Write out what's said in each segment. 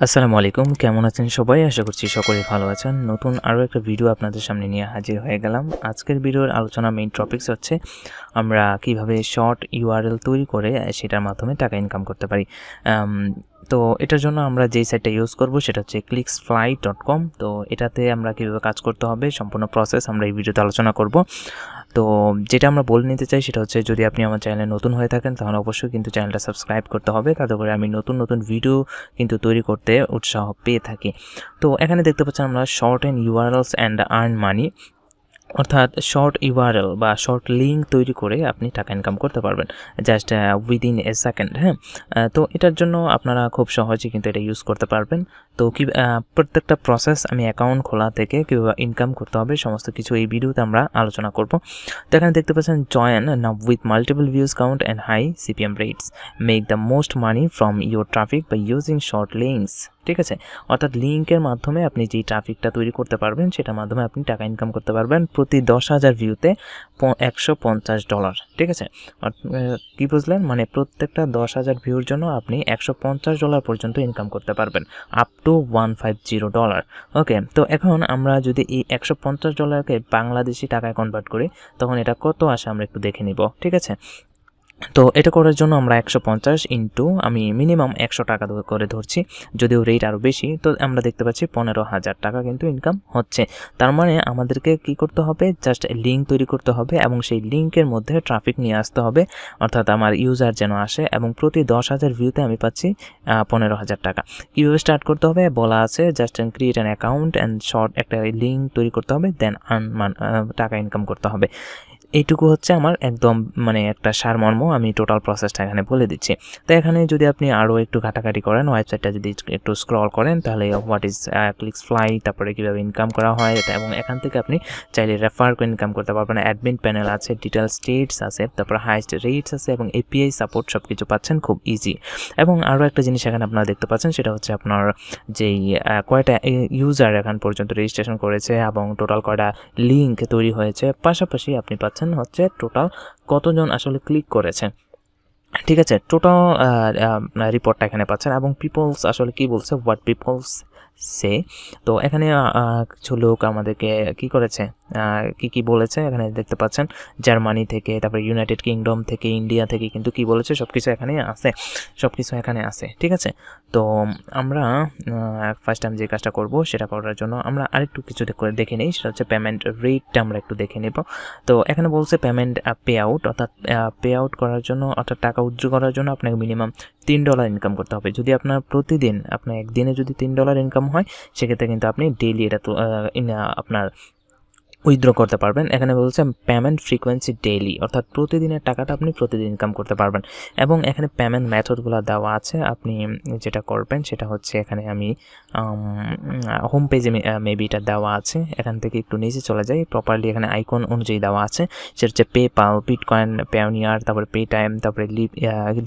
আসসালামু আলাইকুম, কেমন আছেন সবাই? আশা করছি সকলে ভালো আছেন। নতুন আরও একটা ভিডিও আপনাদের সামনে নিয়ে হাজির হয়ে গেলাম। আজকের ভিডিওর আলোচনা মেইন টপিকস হচ্ছে আমরা কিভাবে শর্ট ইউআরএল তৈরি করে সেটার মাধ্যমে টাকা ইনকাম করতে পারি। তো এটার জন্য আমরা যেই সাইটটা ইউজ করব সেটা হচ্ছে clicksfly.com। তো এটাতে আমরা কীভাবে কাজ করতে হবে সম্পূর্ণ প্রসেস আমরা এই ভিডিওতে আলোচনা করব। তো যেটা আমরা বলে নিতে চাই সেটা হচ্ছে, যদি আপনি আমার চ্যানেলে নতুন হয়ে থাকেন তাহলে অবশ্যই কিন্তু চ্যানেলটা সাবস্ক্রাইব করতে হবে, তাতে করে আমি নতুন নতুন ভিডিও কিন্তু তৈরি করতে উৎসাহ পেয়ে থাকি। তো এখানে দেখতে পাচ্ছেন আমরা short and URLs and earn money, অর্থাৎ শর্ট ইউআরএল বা শর্ট লিঙ্ক তৈরি করে আপনি টাকা ইনকাম করতে পারবেন জাস্ট উইদিন এ সেকেন্ড। হ্যাঁ, তো এটার জন্য আপনারা খুব সহজেই কিন্তু এটা ইউজ করতে পারবেন। তো কি প্রত্যেকটা প্রসেস আমি অ্যাকাউন্ট খোলা থেকে কীভাবে ইনকাম করতে হবে সমস্ত কিছু এই ভিডিওতে আমরা আলোচনা করব। তো এখানে দেখতে পাচ্ছেন join now with multiple views count and high CPM rates, make the most money from your traffic by using short links. ঠিক আছে, অর্থাৎ লিঙ্কের মাধ্যমে আপনি যেই ট্রাফিকটা তৈরি করতে পারবেন সেটার মাধ্যমে আপনি টাকা ইনকাম করতে পারবেন প্রতি 10,000 ভিউতে $150। ঠিক আছে, কী বুঝলেন? মানে প্রত্যেকটা 10,000 ভিউর জন্য আপনি $150 পর্যন্ত ইনকাম করতে পারবেন, আপ টু $150। ওকে, তো এখন আমরা যদি এই $150কে বাংলাদেশি টাকায় কনভার্ট করি তখন এটা কত আসে আমরা একটু দেখে নিব। ঠিক আছে, তো এটা করার জন্য আমরা 150 ইন্টু আমি মিনিমাম 100 টাকা করে ধরছি, যদিও রেট আরও বেশি। তো আমরা দেখতে পাচ্ছি 15,000 টাকা কিন্তু ইনকাম হচ্ছে। তার মানে আমাদেরকে কি করতে হবে? জাস্ট লিঙ্ক তৈরি করতে হবে এবং সেই লিঙ্কের মধ্যে ট্রাফিক নিয়ে আসতে হবে, অর্থাৎ আমার ইউজার যেন আসে, এবং প্রতি 10,000 ভিউতে আমি পাচ্ছি 15,000 টাকা। কীভাবে স্টার্ট করতে হবে বলা আছে, just create an account and short একটা লিঙ্ক তৈরি করতে হবে, দেন টাকা ইনকাম করতে হবে। এইটুকু হচ্ছে আমার একদম মানে একটা সারমর্ম, আমি টোটাল প্রসেসটা এখানে বলে দিচ্ছি। তো এখানে যদি আপনি আরও একটু ঘাটাঘাটি করেন, ওয়েবসাইটটা যদি একটু স্ক্রল করেন তাহলে হোয়াট ইজ ক্লিক্সফ্লাই, তারপরে কীভাবে ইনকাম করা হয় এটা, এবং এখান থেকে আপনি চাইলে রেফার করে ইনকাম করতে পারবেন। অ্যাডমিন প্যানেল আছে, ডিটেল স্টেটস আছে, তারপর হাইস্ট রেটস আছে এবং এপিআই সাপোর্ট সব কিছু পাচ্ছেন খুব ইজি। এবং আরও একটা জিনিস এখানে আপনারা দেখতে পাচ্ছেন সেটা হচ্ছে আপনার যেই কয়টা ইউজার এখন পর্যন্ত রেজিস্ট্রেশন করেছে এবং টোটাল কয়টা লিঙ্ক তৈরি হয়েছে, পাশাপাশি আপনি পাচ্ছেন হচ্ছে টোটাল কতজন আসলে ক্লিক করেছে। ঠিক আছে, টোটাল রিপোর্টটা এখানে পাচ্ছেন, এবং পিপলস আসলে কি বলছে, হোয়াট পিপলস সে। তো এখানে কিছু লোক আমাদেরকে কি করেছে, কি বলেছে এখানে দেখতে পাচ্ছেন। জার্মানি থেকে, তারপরে ইউনাইটেড কিংডম থেকে, ইন্ডিয়া থেকে কিন্তু কি বলেছে সব কিছু এখানে আছে। ঠিক আছে, তো আমরা ফার্স্ট টাইম যে কাজটা করব সেটা করার জন্য আমরা আরেকটু কিছু দেখে নিই, সেটা হচ্ছে পেমেন্ট রেটটা আমরা একটু দেখে নেব। তো এখানে বলছে পেমেন্ট পে আউট, অর্থাৎ পে আউট করার জন্য, অর্থাৎ টাকা উইথড্র করার জন্য আপনাকে মিনিমাম $3 ইনকাম করতে হবে। যদি আপনার প্রতিদিন আপনার একদিনে যদি $3 ইনকাম হয় সেক্ষেত্রে কিন্তু আপনি ডেইলি এটা আপনার উইথড্র করতে পারবেন। এখানে বলছে পেমেন্ট ফ্রিকোয়েন্সি ডেইলি, অর্থাৎ প্রতিদিনের টাকাটা আপনি প্রতিদিন ইনকাম করতে পারবেন। এবং এখানে পেমেন্ট মেথডগুলো দেওয়া আছে, আপনি যেটা করবেন সেটা হচ্ছে, এখানে আমি হোম পেজে মেবি এটা দেওয়া আছে, এখান থেকে একটু নিচে চলে যাই, প্রপারলি এখানে আইকন অনুযায়ী দেওয়া আছে। সেটা হচ্ছে পেপাল, বিটকয়েন, পেওনিয়ার, তারপরে পে টাইম, তারপরে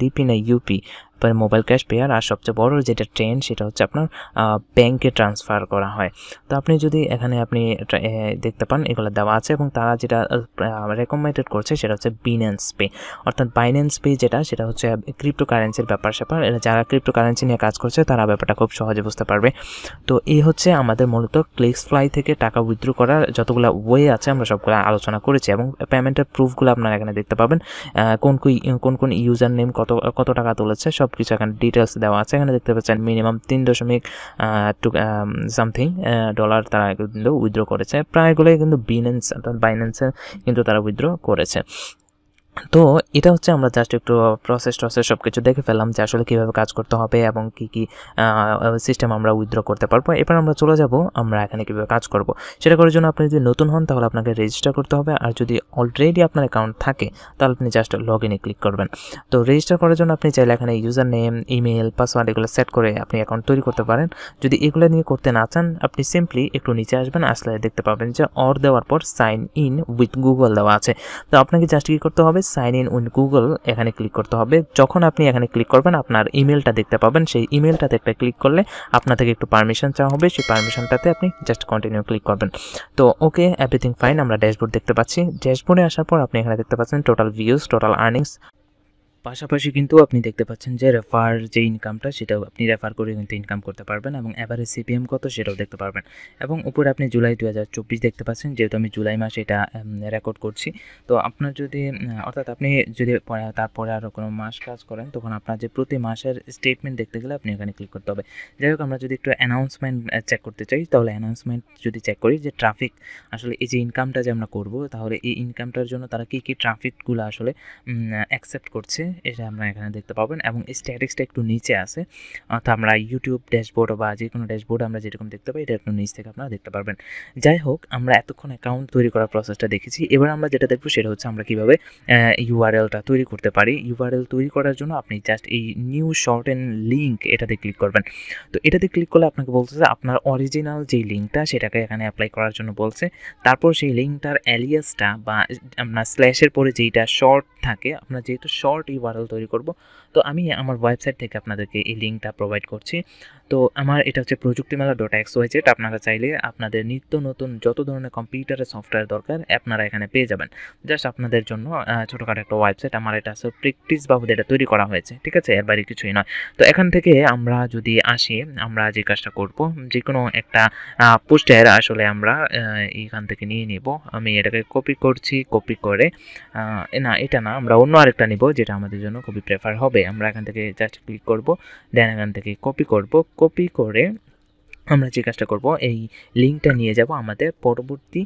লিপিনা ইউপি, তারপরে মোবাইল ক্যাশ পেয়ার, আর সবচেয়ে বড় যেটা ট্রেন্ড সেটা হচ্ছে আপনার ব্যাংকে ট্রান্সফার করা হয়। তো আপনি যদি এখানে আপনি দেখতে পান এগুলো দেওয়া আছে, এবং তারা যেটা রেকমেন্ডেড করছে সেটা হচ্ছে বিনান্স পে, অর্থাৎ বাইন্যান্স পে সেটা হচ্ছে ক্রিপ্টোকারেন্সির ব্যাপার। যারা ক্রিপ্টোকারেন্সি নিয়ে কাজ করছে তারা ব্যাপারটা খুব সহজে বুঝতে পারবে। তো এই হচ্ছে আমাদের মূলত ক্লিক্সফ্লাই থেকে টাকা উইথড্র করার যতগুলো ওয়ে আছে আমরা সবগুলো আলোচনা করেছি, এবং পেমেন্টের প্রুফগুলো আপনারা এখানে দেখতে পাবেন। কোন ইউজার নেম কত টাকা তুলেছে সব কিছু এখানে ডিটেলস দেওয়া আছে। এখানে দেখতে পাচ্ছেন মিনিমাম 3.2 সামথিং ডলার তারা কিন্তু উইথড্র করেছে, প্রায়গুলোই কিন্তু বাইন্যান্সে কিন্তু তারা উইথড্র করেছে। তো এটা হচ্ছে আমরা জাস্ট একটু প্রসেস সব কিছু দেখে ফেললাম যে আসলে কীভাবে কাজ করতে হবে এবং কী সিস্টেম আমরা উইথড্র করতে পারবো। এবার আমরা চলে যাব আমরা এখানে কীভাবে কাজ করব। সেটা করার জন্য আপনি যদি নতুন হন তাহলে আপনাকে রেজিস্টার করতে হবে, আর যদি অলরেডি আপনার অ্যাকাউন্ট থাকে তাহলে আপনি জাস্ট লগ ইনে ক্লিক করবেন। তো রেজিস্টার করার জন্য আপনি চাইলে এখানে ইউজার নেম, ইমেল, পাসওয়ার্ড এগুলো সেট করে আপনি অ্যাকাউন্ট তৈরি করতে পারেন। যদি এগুলো নিয়ে করতে না চান আপনি সিম্পলি একটু নিচে আসবেন, আসলে দেখতে পাবেন যে অর দেওয়ার পর সাইন ইন উইথ গুগল দেওয়া আছে। তো আপনাকে জাস্ট কী করতে হবে, সাইন ইন উইথ গুগল এখানে ক্লিক করতে হবে। যখন আপনি এখানে ক্লিক করবেন আপনার ইমেলটা দেখতে পাবেন, সেই ইমেলটাতে একটা ক্লিক করলে আপনার থেকে একটু পারমিশন চাওয়া হবে, সেই পারমিশনটাতে আপনি জাস্ট কন্টিনিউ ক্লিক করবেন। তো ওকে, এভরিথিং ফাইন, আমরা ড্যাশবোর্ড দেখতে পাচ্ছি। ড্যাশবোর্ডে আসার পর আপনি এখানে দেখতে পাচ্ছেন টোটাল ভিউজ, টোটাল আর্নিংস, পাশাপাশি কিন্তু আপনি দেখতে পাচ্ছেন যে রেফার যে ইনকামটা সেটাও আপনি রেফার করে কিন্তু ইনকাম করতে পারবেন এবং এভারেজ সিপিএম কত সেটাও দেখতে পারবেন। এবং উপরে আপনি জুলাই 2024 দেখতে পাচ্ছেন, যেহেতু আমি জুলাই মাসে এটা রেকর্ড করছি। তো আপনার যদি অর্থাৎ আপনি যদি তারপরে আরও কোনো মাস কাজ করেন, তখন আপনার যে প্রতি মাসের স্টেটমেন্ট দেখতে গেলে আপনি এখানে ক্লিক করতে হবে। যাই হোক, আমরা যদি একটু অ্যানাউন্সমেন্ট চেক করতে চাই, তাহলে অ্যানাউন্সমেন্ট যদি চেক করি যে ট্রাফিক আসলে এই যে ইনকামটা যে আমরা করব, তাহলে এই ইনকামটার জন্য তারা কী কী ট্রাফিকগুলো আসলে অ্যাকসেপ্ট করছে এটা আমরা এখানে দেখতে পাবেন। এবং স্ট্যাটিক্সটা একটু নিচে আছে, অর্থাৎ আমরা ইউটিউব ড্যাশবোর্ড বা যে কোনো ড্যাশবোর্ড আমরা যেরকম দেখতে পাই, এটা একটু নিচ থেকে আপনারা দেখতে পারবেন। যাই হোক, আমরা এতক্ষণ অ্যাকাউন্ট তৈরি করার প্রসেসটা দেখেছি। এবার আমরা যেটা দেখবো সেটা হচ্ছে আমরা কীভাবে ইউআরএলটা তৈরি করতে পারি। ইউআরএল তৈরি করার জন্য আপনি জাস্ট এই নিউ শর্ট অ্যান্ড লিঙ্ক এটাতে ক্লিক করবেন। তো এটাতে ক্লিক করলে আপনাকে বলতেছে আপনার অরিজিনাল যেই লিঙ্কটা সেটাকে এখানে অ্যাপ্লাই করার জন্য বলছে। তারপর সেই লিঙ্কটার অ্যালিয়াসটা বা আপনার স্ল্যাশের পরে যেইটা শর্ট থাকে, আপনার যেহেতু শর্ট ইউআরএল তৈরি করব, তো আমি আমার ওয়েবসাইট থেকে আপনাদেরকে এই লিঙ্কটা প্রোভাইড করছি। তো আমার এটা হচ্ছে প্রযুক্তিমেলা.xyz। আপনারা চাইলে আপনাদের নিত্য নতুন যত ধরনের কম্পিউটারের সফটওয়্যার দরকার আপনারা এখানে পেয়ে যাবেন। জাস্ট আপনাদের জন্য ছোটোখাটো একটা ওয়েবসাইট, আমার এটা আছে প্র্যাকটিস বাবদ এটা তৈরি করা হয়েছে, ঠিক আছে, এর বাইরে কিছুই নয়। তো এখান থেকে আমরা যদি আসি, আমরা যে কাজটা করব, যে কোনো একটা পোস্টার আসলে আমরা এইখান থেকে নিয়ে নিব। আমি এটাকে কপি করছি, কপি করে না এটা না, আমরা অন্য আরেকটা নিব যেটা আমাদের জন্য খুবই প্রেফার হবে। আমরা এখান থেকে জাস্ট ক্লিক করব, দেন এখান থেকে কপি করব, কপি করে আমরা যে কাজটা করব, এই লিঙ্কটা নিয়ে যাব আমাদের পরবর্তী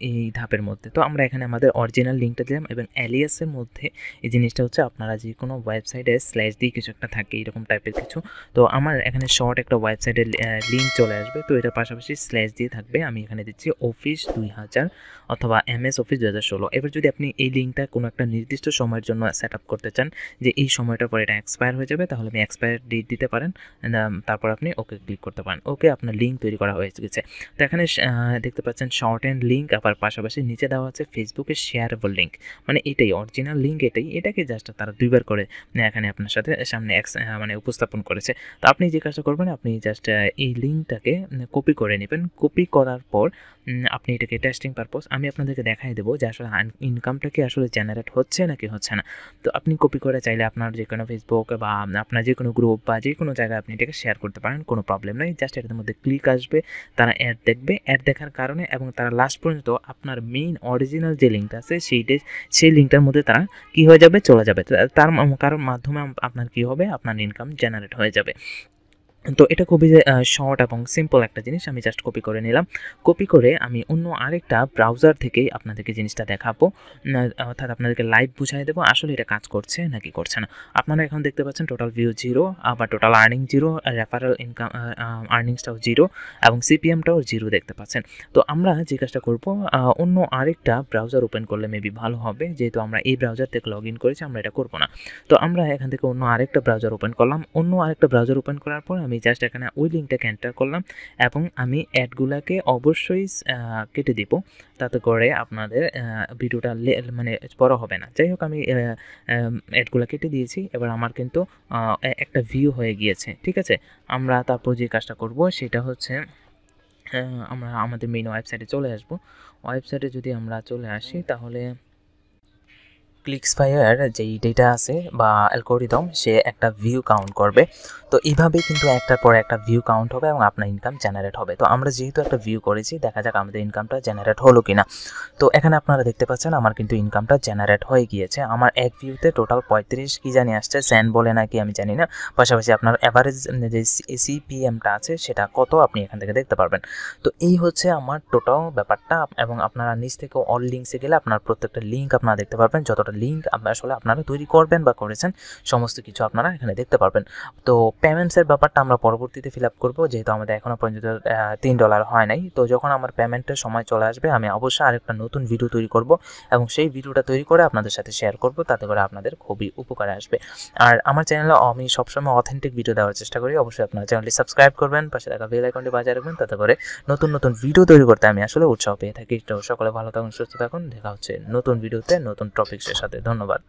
এই ধাপের মধ্যে। তো আমরা এখানে আমাদের অরিজিনাল লিঙ্কটা দিলাম এবং অ্যালিয়াসের মধ্যে এই জিনিসটা হচ্ছে আপনারা যে কোনো ওয়েবসাইটে স্ল্যাশ দিয়ে কিছু একটা থাকে এরকম টাইপের কিছু। তো আমার এখানে শর্ট একটা ওয়েবসাইটের লিঙ্ক চলে আসবে, তো এটার পাশাপাশি স্ল্যাশ দিয়ে থাকবে। আমি এখানে দিচ্ছি অফিস 2000 অথবা MS অফিস 2016। এবার যদি আপনি এই লিঙ্কটা কোনো একটা নির্দিষ্ট সময়ের জন্য সেট আপ করতে চান, যে এই সময়টার পর এটা এক্সপায়ার হয়ে যাবে, তাহলে আপনি এক্সপায়ার ডেট দিতে পারেন, তারপর আপনি ওকে ক্লিক করতে পারেন। ওকে, আপনার লিঙ্ক তৈরি করা হয়ে গেছে। তো এখানে দেখতে পাচ্ছেন শর্ট অ্যান্ড লিঙ্ক, আবার পাশাপাশি নিচে দেওয়া আছে ফেসবুকের শেয়ারেবল লিঙ্ক। মানে এটাই অরিজিনাল লিঙ্ক, এটাকে জাস্ট তারা দুইবার করে এখানে আপনার সাথে সামনে মানে উপস্থাপন করেছে। তো আপনি যে কাজটা করবেন, আপনি জাস্ট এই লিঙ্কটাকে কপি করে নেবেন। কপি করার পর আপনি এটাকে টেস্টিং পারপোজ আমি আপনাদেরকে দেখাই দেবো যে আসলে ইনকামটা কি আসলে জেনারেট হচ্ছে নাকি হচ্ছে না। তো আপনি কপি করে চাইলে আপনার যে কোনো ফেসবুক বা আপনার যে কোনো গ্রুপ বা যে কোনো জায়গায় আপনি এটাকে শেয়ার করতে পারেন, কোনো প্রবলেম নেই। জাস্ট এটার মধ্যে ক্লিক আসবে, তারা অ্যাড দেখবে, অ্যাড দেখার কারণে এবং তারা লাস্ট পর্যন্ত আপনার মেইন অরিজিনাল যে লিঙ্কটা আছে সেই লিঙ্কটার মধ্যে তারা কী হয়ে যাবে, চলে যাবে। তার কারণ মাধ্যমে আপনার কী হবে, আপনার ইনকাম জেনারেট হয়ে যাবে। তো এটা খুবই শর্ট এবং সিম্পল একটা জিনিস। আমি জাস্ট কপি করে নিলাম। কপি করে আমি অন্য আরেকটা ব্রাউজার থেকেই আপনাদেরকে জিনিসটা দেখাবো, অর্থাৎ আপনাদেরকে লাইভ বুঝাই দেবো আসলে এটা কাজ করছে নাকি করছে না। আপনারা এখন দেখতে পাচ্ছেন টোটাল ভিউ 0, আবার টোটাল আর্নিং 0, রেফারেল ইনকাম আর্নিংসটাও 0 এবং সিপিএমটাও 0 দেখতে পাচ্ছেন। তো আমরা যে কাজটা করব, অন্য আরেকটা ব্রাউজার ওপেন করলে মেবি ভালো হবে, যেহেতু আমরা এই ব্রাউজার থেকে লগ ইন করেছি, আমরা এটা করবো না। তো আমরা এখান থেকে অন্য আরেকটা ব্রাউজার ওপেন করলাম। অন্য আরেকটা ব্রাউজার ওপেন করার পর আমি জাস্ট এখানে ওই লিঙ্কটাকে এন্টার করলাম এবং আমি অ্যাডগুলোকে অবশ্যই কেটে দিব, তাতে করে আপনাদের ভিডিওটা মানে বড় হবে না। যাই হোক, আমি অ্যাডগুলো কেটে দিয়েছি। এবার আমার কিন্তু একটা ভিউ হয়ে গিয়েছে, ঠিক আছে। আমরা তারপর যে কাজটা করব সেটা হচ্ছে আমরা আমাদের মেইন ওয়েবসাইটে চলে আসব। ওয়েবসাইটে যদি আমরা চলে আসি, তাহলে ক্লিকসফায়ার যেই ডেটা আছে বা অ্যালগরিদম, সে একটা ভিউ কাউন্ট করবে। তো এইভাবেই কিন্তু একটার পর একটা ভিউ কাউন্ট হবে এবং আপনার ইনকাম জেনারেট হবে। তো আমরা যেহেতু একটা ভিউ করেছি, দেখা যাক আমাদের ইনকামটা জেনারেট হলো কিনা। তো এখানে আপনারা দেখতে পাচ্ছেন আমার কিন্তু ইনকামটা জেনারেট হয়ে গিয়েছে। আমার এক ভিউতে টোটাল 35 কি জানি আসছে, সেন্ট বলে নাকি আমি জানি না। পাশাপাশি আপনার অ্যাভারেজ যে সিপিএমটা আছে সেটা কত আপনি এখান থেকে দেখতে পারবেন। তো এই হচ্ছে আমার টোটাল ব্যাপারটা। এবং আপনারা নিচ থেকে অল লিঙ্কসে গেলে আপনার প্রত্যেকটা লিঙ্ক আপনারা দেখতে পারবেন, যতটা লিঙ্ক আসলে আপনারা তৈরি করবেন বা করেছেন সমস্ত কিছু আপনারা এখানে দেখতে পারবেন। তো পেমেন্টসের ব্যাপারটা আমরা পরবর্তীতে ফিল আপ করবো, যেহেতু আমাদের এখনও পর্যন্ত $3 হয় নাই। তো যখন আমার পেমেন্টের সময় চলে আসবে, আমি অবশ্যই আরেকটা নতুন ভিডিও তৈরি করব এবং সেই ভিডিওটা তৈরি করে আপনাদের সাথে শেয়ার করব, তাতে করে আপনাদের খুবই উপকারে আসবে। আর আমার চ্যানেলে আমি সবসময় অথেন্টিক ভিডিও দেওয়ার চেষ্টা করি। অবশ্যই আপনার চ্যানেলটি সাবস্ক্রাইব করবেন, পাশে থাকা বেল আইকনটি বাজিয়ে রাখবেন, তাতে করে নতুন নতুন ভিডিও তৈরি করতে আমি আসলে উৎসাহ পেয়ে থাকি। তো সকলে ভালো থাকুন, সুস্থ থাকুন, দেখা হচ্ছে নতুন ভিডিওতে নতুন টপিক্সের সাথে। ধন্যবাদ।